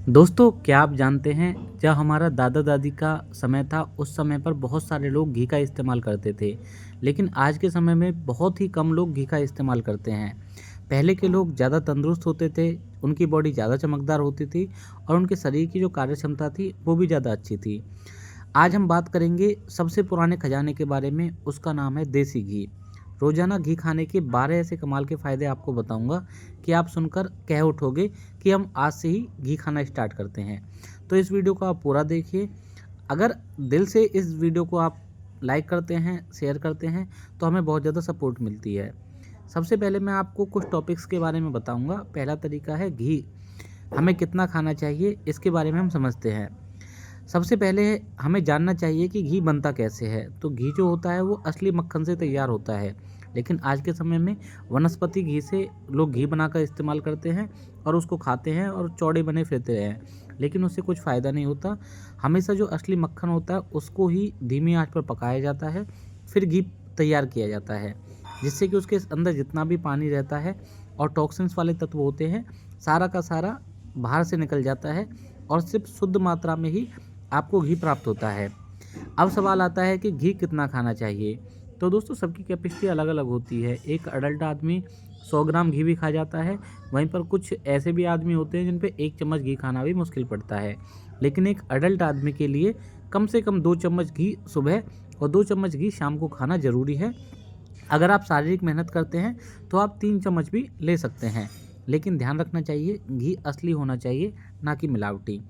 दोस्तों, क्या आप जानते हैं जब हमारा दादा दादी का समय था उस समय पर बहुत सारे लोग घी का इस्तेमाल करते थे। लेकिन आज के समय में बहुत ही कम लोग घी का इस्तेमाल करते हैं। पहले के लोग ज़्यादा तंदुरुस्त होते थे, उनकी बॉडी ज़्यादा चमकदार होती थी और उनके शरीर की जो कार्य क्षमता थी वो भी ज़्यादा अच्छी थी। आज हम बात करेंगे सबसे पुराने खजाने के बारे में, उसका नाम है देसी घी। रोज़ाना घी खाने के 12 ऐसे कमाल के फ़ायदे आपको बताऊंगा कि आप सुनकर कह उठोगे कि हम आज से ही घी खाना स्टार्ट करते हैं। तो इस वीडियो को आप पूरा देखिए। अगर दिल से इस वीडियो को आप लाइक करते हैं, शेयर करते हैं, तो हमें बहुत ज़्यादा सपोर्ट मिलती है। सबसे पहले मैं आपको कुछ टॉपिक्स के बारे में बताऊंगा। पहला तरीका है घी हमें कितना खाना चाहिए, इसके बारे में हम समझते हैं। सबसे पहले हमें जानना चाहिए कि घी बनता कैसे है। तो घी जो होता है वो असली मक्खन से तैयार होता है, लेकिन आज के समय में वनस्पति घी से लोग घी बनाकर इस्तेमाल करते हैं और उसको खाते हैं और चौड़े बने फिरते हैं, लेकिन उससे कुछ फ़ायदा नहीं होता। हमेशा जो असली मक्खन होता है उसको ही धीमी आंच पर पकाया जाता है, फिर घी तैयार किया जाता है, जिससे कि उसके अंदर जितना भी पानी रहता है और टॉक्सिन्स वाले तत्व होते हैं, सारा का सारा बाहर से निकल जाता है और सिर्फ शुद्ध मात्रा में ही आपको घी प्राप्त होता है। अब सवाल आता है कि घी कितना खाना चाहिए। तो दोस्तों, सबकी कैपेसिटी अलग अलग होती है। एक अडल्ट आदमी 100 ग्राम घी भी खा जाता है, वहीं पर कुछ ऐसे भी आदमी होते हैं जिन पे 1 चम्मच घी खाना भी मुश्किल पड़ता है। लेकिन एक अडल्ट आदमी के लिए कम से कम 2 चम्मच घी सुबह और 2 चम्मच घी शाम को खाना ज़रूरी है। अगर आप शारीरिक मेहनत करते हैं तो आप 3 चम्मच भी ले सकते हैं, लेकिन ध्यान रखना चाहिए घी असली होना चाहिए, ना कि मिलावटी।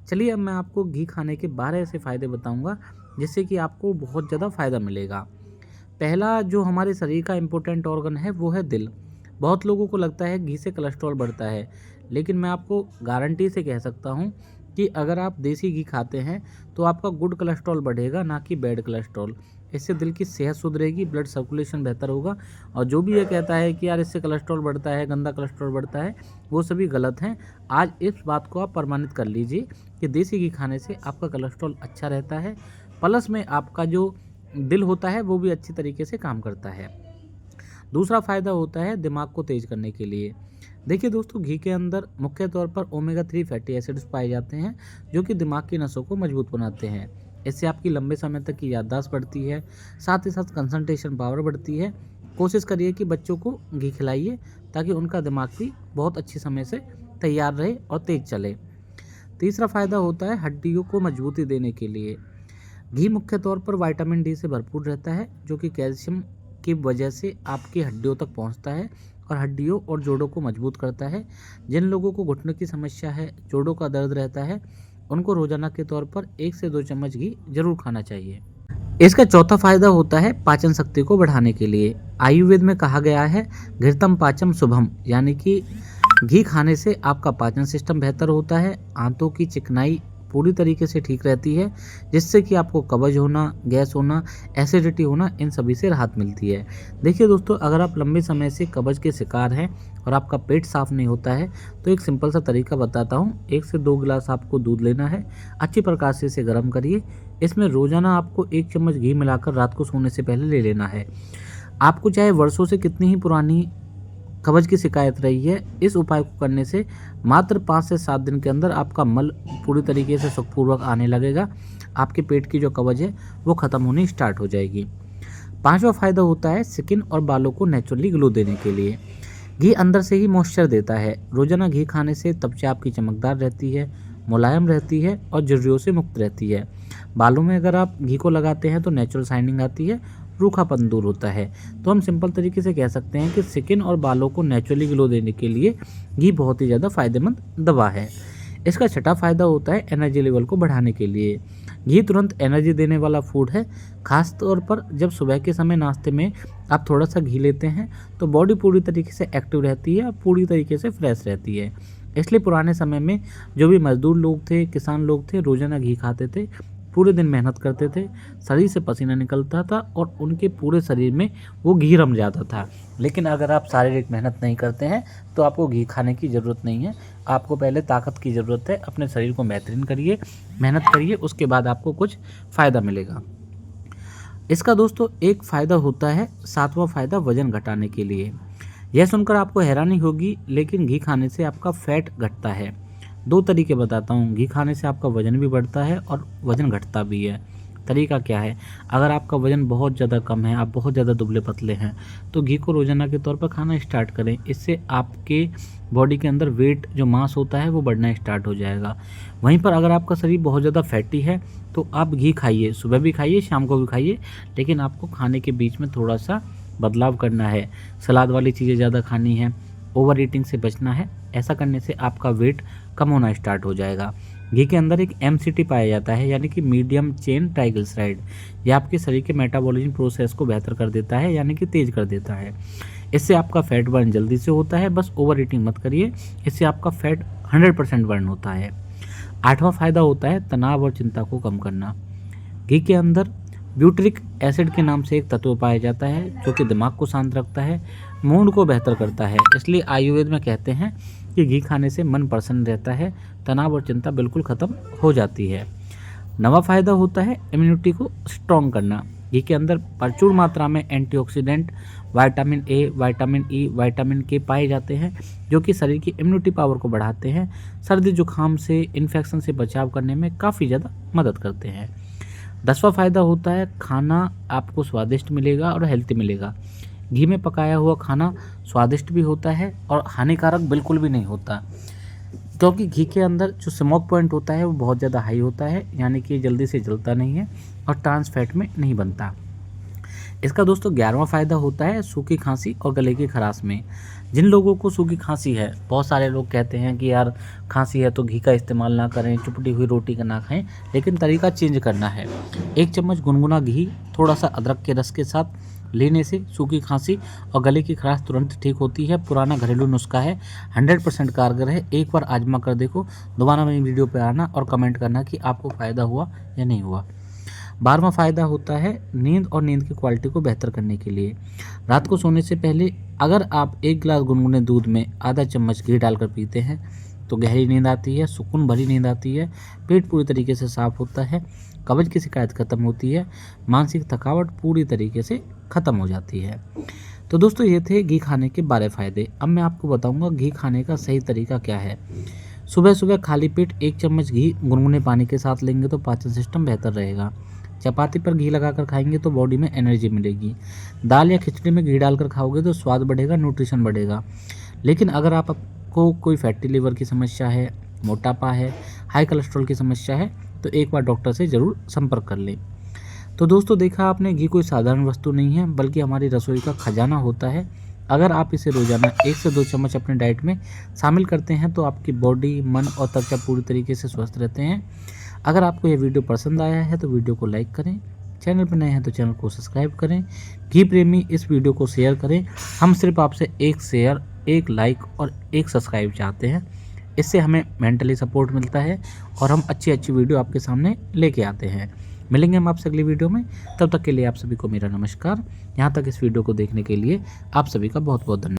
चलिए, अब मैं आपको घी खाने के 12 ऐसे फ़ायदे बताऊंगा जिससे कि आपको बहुत ज़्यादा फ़ायदा मिलेगा। पहला जो हमारे शरीर का इम्पोर्टेंट ऑर्गन है वो है दिल। बहुत लोगों को लगता है घी से कोलेस्ट्रॉल बढ़ता है, लेकिन मैं आपको गारंटी से कह सकता हूँ कि अगर आप देसी घी खाते हैं तो आपका गुड कोलेस्ट्रॉल बढ़ेगा, ना कि बैड कोलेस्ट्रॉल। इससे दिल की सेहत सुधरेगी, ब्लड सर्कुलेशन बेहतर होगा। और जो भी ये कहता है कि यार इससे कोलेस्ट्रॉल बढ़ता है, गंदा कोलेस्ट्रॉल बढ़ता है, वो सभी गलत हैं। आज इस बात को आप प्रमाणित कर लीजिए कि देसी घी खाने से आपका कोलेस्ट्रॉल अच्छा रहता है, प्लस में आपका जो दिल होता है वो भी अच्छी तरीके से काम करता है। दूसरा फ़ायदा होता है दिमाग को तेज़ करने के लिए। देखिए दोस्तों, घी के अंदर मुख्य तौर पर ओमेगा 3 फैटी एसिड्स पाए जाते हैं, जो कि दिमाग की नसों को मजबूत बनाते हैं। इससे आपकी लंबे समय तक की याददाश्त बढ़ती है, साथ ही साथ कंसंट्रेशन पावर बढ़ती है। कोशिश करिए कि बच्चों को घी खिलाइए ताकि उनका दिमाग भी बहुत अच्छे समय से तैयार रहे और तेज़ चले। तीसरा फ़ायदा होता है हड्डियों को मजबूती देने के लिए। घी मुख्य तौर पर विटामिन डी से भरपूर रहता है, जो कि कैल्शियम की वजह से आपकी हड्डियों तक पहुंचता है और हड्डियों और जोड़ों को मजबूत करता है। जिन लोगों को घुटनों की समस्या है, जोड़ों का दर्द रहता है, उनको रोजाना के तौर पर 1 से 2 चम्मच घी जरूर खाना चाहिए। इसका चौथा फायदा होता है पाचन शक्ति को बढ़ाने के लिए। आयुर्वेद में कहा गया है घृतम पाचम शुभम, यानी कि घी खाने से आपका पाचन सिस्टम बेहतर होता है, आंतों की चिकनाई पूरी तरीके से ठीक रहती है, जिससे कि आपको कब्ज होना, गैस होना, एसिडिटी होना, इन सभी से राहत मिलती है। देखिए दोस्तों, अगर आप लंबे समय से कब्ज के शिकार हैं और आपका पेट साफ नहीं होता है, तो एक सिंपल सा तरीका बताता हूँ। 1 से 2 गिलास आपको दूध लेना है, अच्छी प्रकार से इसे गर्म करिए। इसमें रोजाना आपको 1 चम्मच घी मिलाकर रात को सोने से पहले ले लेना है। आपको चाहे वर्षों से कितनी ही पुरानी कब्ज की शिकायत रही है, इस उपाय को करने से मात्र 5 से 7 दिन के अंदर आपका मल पूरी तरीके से सुखपूर्वक आने लगेगा। आपके पेट की जो कब्ज है वो ख़त्म होनी स्टार्ट हो जाएगी। पांचवा फायदा होता है स्किन और बालों को नेचुरली ग्लो देने के लिए। घी अंदर से ही मॉइस्चर देता है। रोजाना घी खाने से त्वचा आपकी चमकदार रहती है, मुलायम रहती है और झुर्रियों से मुक्त रहती है। बालों में अगर आप घी को लगाते हैं तो नेचुरल शाइनिंग आती है, रूखापन दूर होता है। तो हम सिंपल तरीके से कह सकते हैं कि स्किन और बालों को नेचुरली ग्लो देने के लिए घी बहुत ही ज़्यादा फायदेमंद दवा है। इसका छठा फायदा होता है एनर्जी लेवल को बढ़ाने के लिए। घी तुरंत एनर्जी देने वाला फूड है। खास तौर पर जब सुबह के समय नाश्ते में आप थोड़ा सा घी लेते हैं तो बॉडी पूरी तरीके से एक्टिव रहती है, पूरी तरीके से फ्रेश रहती है। इसलिए पुराने समय में जो भी मजदूर लोग थे, किसान लोग थे, रोजाना घी खाते थे, पूरे दिन मेहनत करते थे, शरीर से पसीना निकलता था और उनके पूरे शरीर में वो घी रम जाता था। लेकिन अगर आप शारीरिक मेहनत नहीं करते हैं तो आपको घी खाने की ज़रूरत नहीं है। आपको पहले ताकत की ज़रूरत है। अपने शरीर को बेहतरीन करिए, मेहनत करिए, उसके बाद आपको कुछ फ़ायदा मिलेगा। इसका दोस्तों एक फ़ायदा होता है, सातवां फ़ायदा वज़न घटाने के लिए। यह सुनकर आपको हैरानी होगी, लेकिन घी खाने से आपका फैट घटता है। 2 तरीके बताता हूँ। घी खाने से आपका वज़न भी बढ़ता है और वज़न घटता भी है। तरीका क्या है? अगर आपका वज़न बहुत ज़्यादा कम है, आप बहुत ज़्यादा दुबले-पतले हैं, तो घी को रोज़ाना के तौर पर खाना स्टार्ट करें। इससे आपके बॉडी के अंदर वेट जो मास होता है वो बढ़ना स्टार्ट हो जाएगा। वहीं पर अगर आपका शरीर बहुत ज़्यादा फैटी है तो आप घी खाइए, सुबह भी खाइए, शाम को भी खाइए, लेकिन आपको खाने के बीच में थोड़ा-सा बदलाव करना है। सलाद वाली चीज़ें ज़्यादा खानी है, ओवर ईटिंग से बचना है। ऐसा करने से आपका वेट कम होना स्टार्ट हो जाएगा। घी के अंदर एक एमसीटी पाया जाता है, यानी कि मीडियम चेन ट्राइग्लिसराइड। यह आपके शरीर के मेटाबॉलिज्म प्रोसेस को बेहतर कर देता है, यानी कि तेज कर देता है। इससे आपका फैट बर्न जल्दी से होता है। बस ओवर ईटिंग मत करिए, इससे आपका फैट 100% बर्न होता है। 8वां फ़ायदा होता है तनाव और चिंता को कम करना। घी के अंदर ब्यूटरिक एसिड के नाम से एक तत्व पाया जाता है जो कि दिमाग को शांत रखता है, मूड को बेहतर करता है। इसलिए आयुर्वेद में कहते हैं कि घी खाने से मन प्रसन्न रहता है, तनाव और चिंता बिल्कुल ख़त्म हो जाती है। 9वां फ़ायदा होता है इम्यूनिटी को स्ट्रॉन्ग करना। घी के अंदर प्रचुर मात्रा में antioxidant, vitamin A, vitamin E, vitamin के पाए जाते हैं जो कि शरीर की इम्यूनिटी पावर को बढ़ाते हैं, सर्दी जुकाम से, इन्फेक्शन से बचाव करने में काफ़ी ज़्यादा मदद करते हैं। 10वां फ़ायदा होता है खाना आपको स्वादिष्ट मिलेगा और हेल्दी मिलेगा। घी में पकाया हुआ खाना स्वादिष्ट भी होता है और हानिकारक बिल्कुल भी नहीं होता, क्योंकि घी के अंदर जो स्मोक पॉइंट होता है वो बहुत ज़्यादा हाई होता है, यानी कि जल्दी से जलता नहीं है और ट्रांस फैट में नहीं बनता। इसका दोस्तों 11वां फ़ायदा होता है सूखी खांसी और गले की खराश में। जिन लोगों को सूखी खांसी है, बहुत सारे लोग कहते हैं कि यार खांसी है तो घी का इस्तेमाल ना करें, चुपटी हुई रोटी का ना खाएं, लेकिन तरीका चेंज करना है। 1 चम्मच गुनगुना घी थोड़ा सा अदरक के रस के साथ लेने से सूखी खांसी और गले की खराश तुरंत ठीक होती है। पुराना घरेलू नुस्खा है, 100% कारगर है। एक बार आजमा कर देखो, दोबारा मेरी वीडियो पे आना और कमेंट करना कि आपको फ़ायदा हुआ या नहीं हुआ। 12वां फ़ायदा होता है नींद और नींद की क्वालिटी को बेहतर करने के लिए। रात को सोने से पहले अगर आप 1 गिलास गुनगुने दूध में आधा चम्मच घी डालकर पीते हैं तो गहरी नींद आती है, सुकून भरी नींद आती है, पेट पूरी तरीके से साफ़ होता है, कब्ज़ की शिकायत ख़त्म होती है, मानसिक थकावट पूरी तरीके से ख़त्म हो जाती है। तो दोस्तों ये थे घी खाने के 12 फ़ायदे। अब मैं आपको बताऊँगा घी खाने का सही तरीका क्या है। सुबह सुबह खाली पेट 1 चम्मच घी गुनगुने पानी के साथ लेंगे तो पाचन सिस्टम बेहतर रहेगा। चपाती पर घी लगाकर खाएंगे तो बॉडी में एनर्जी मिलेगी। दाल या खिचड़ी में घी डालकर खाओगे तो स्वाद बढ़ेगा, न्यूट्रिशन बढ़ेगा। लेकिन अगर आपको कोई फैटी लिवर की समस्या है, मोटापा है, हाई कोलेस्ट्रॉल की समस्या है तो एक बार डॉक्टर से ज़रूर संपर्क कर लें। तो दोस्तों देखा आपने, घी कोई साधारण वस्तु नहीं है बल्कि हमारी रसोई का खजाना होता है। अगर आप इसे रोज़ाना 1 से 2 चम्मच अपने डाइट में शामिल करते हैं तो आपकी बॉडी, मन और त्वचा पूरी तरीके से स्वस्थ रहते हैं। अगर आपको यह वीडियो पसंद आया है तो वीडियो को लाइक करें, चैनल पर नए हैं तो चैनल को सब्सक्राइब करें, घी प्रेमी इस वीडियो को शेयर करें। हम सिर्फ आपसे 1 शेयर, 1 लाइक और 1 सब्सक्राइब चाहते हैं। इससे हमें मेंटली सपोर्ट मिलता है और हम अच्छी अच्छी वीडियो आपके सामने लेके आते हैं। मिलेंगे हम आपसे अगली वीडियो में, तब तक के लिए आप सभी को मेरा नमस्कार। यहाँ तक इस वीडियो को देखने के लिए आप सभी का बहुत बहुत धन्यवाद।